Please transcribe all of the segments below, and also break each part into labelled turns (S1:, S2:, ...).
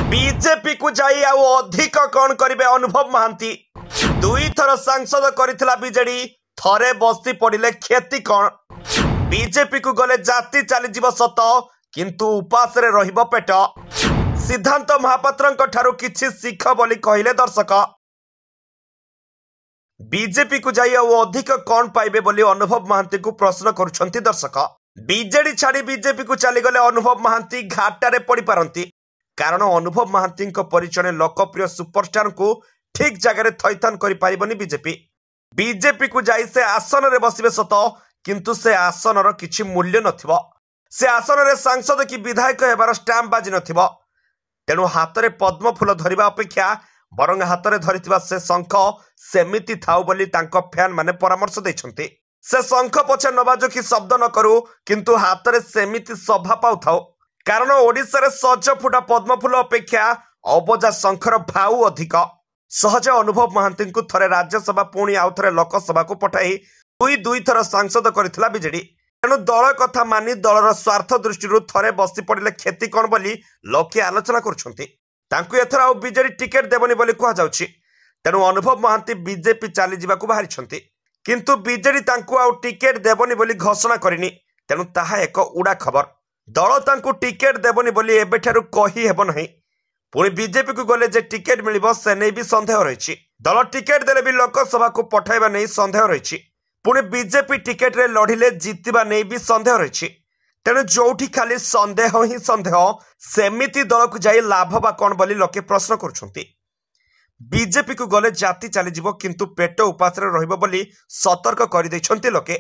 S1: BJP को जाई आउ अधिक कौन करिवे अनुभव महांती दुई थर सांसद करथिला बीजेडी थरे बस्ती पड़िले खेती कौन बीजेपी को गले जाति चली जीव सत किंतु उपास रे रहिबो पेट सिद्धांत महापात्रंक ठारू किछि शिख बोली कहिले दर्शक बीजेपी को जाई आउ अधिक कौन पाइबे बोली अनुभव महांती को प्रश्न करुछंती दर्शक बीजेडी छाड़ी बीजेपी को चली गले अनुभव महांती घाटारे पड़ी पारंती कारण अनुभव महांती परिचय लोकप्रिय सुपरस्टार को ठीक जगह थैथन करि पारिबनी बीजेपी को जाई से आसन रे बसिबे सत किंतु से आसनर किछि मूल्य नथिबो से आसन रे सांसद की विधायक हेबार स्टाम्प बाजी नथिबो तेणु हाथ में पद्म फूल धरिबा अपेक्षा बरंग हाथ में धरिथिबा से शंख सेमिति थाउ बोली तांको फैन माने परामर्श दैछंती से शंख पछे न बाजो कि शब्द न करू किंतु हाथ में सेमिति शोभा पाउ थाउ कारण ओडिसा रे सज फुटा पद्म फूल अपेक्षा अबजा शंखर भाउ अधिक सहज अनुभव महांती को थरे राज्यसभा पुणी आउ थरे लोकसभा को पठाई दुई थर सांसद करथिला बीजेडी तेणु दल कथा मानि दलर स्वार्थ दृष्टि थरे बसी पड़िले खेती कौन बोली लोके आलोचना करुछंती तांकु एथर आउ बीजेडी टिकेट देबनी बोली कहा जाउछि तेणु अनुभव महांती बीजेपी चली जिबाकू बाहरिछंती किंतु बीजेडी तांकु आउ टिकेट देबनी बोली घोषणा करिनी तेणु ताहा एक उड़ा खबर दल तांकु टिकेट देबनी बोली एबेठारु कहि हेबो नहीं पुणी बीजेपी को गले जे टिकेट मिलिबो से नै भी संदेह रहिछि दल टिकेट देले भी लोकसभा को पठाइबा नै संदेह रहिछि पुणी बीजेपी टिकेट रे लढिले जीतिबा नै भी संदेह रहिछि तेणु जोठी खाली संदेह ही संदेह सेमिति दल को जाई लाभ बा कोन बोली लोके प्रश्न करुछंती बीजेपी को गले जाति चली जीवो किंतु पेट उपास रे रहिबो बोली सतर्क करि दैछंती लोके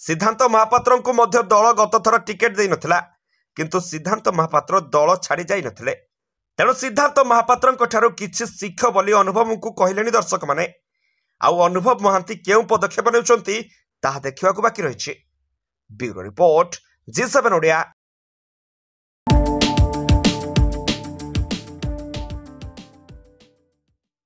S1: सिद्धांत महापात्र को मध्य दल गत थर टिकेट देई नथिला किंतु सिद्धांत महापात्र दल छाड़ी जाई नथिले तेणु सिद्धांत महापात्र ठारू किछि शिख बोली अनुभव को कहलेनी दर्शक माने आउ अनुभव महांती केउ पदक्षेप नेउछंती ताहा देखिबाकू बाकी रहिछि ब्यूरो रिपोर्ट G7 ओडिया।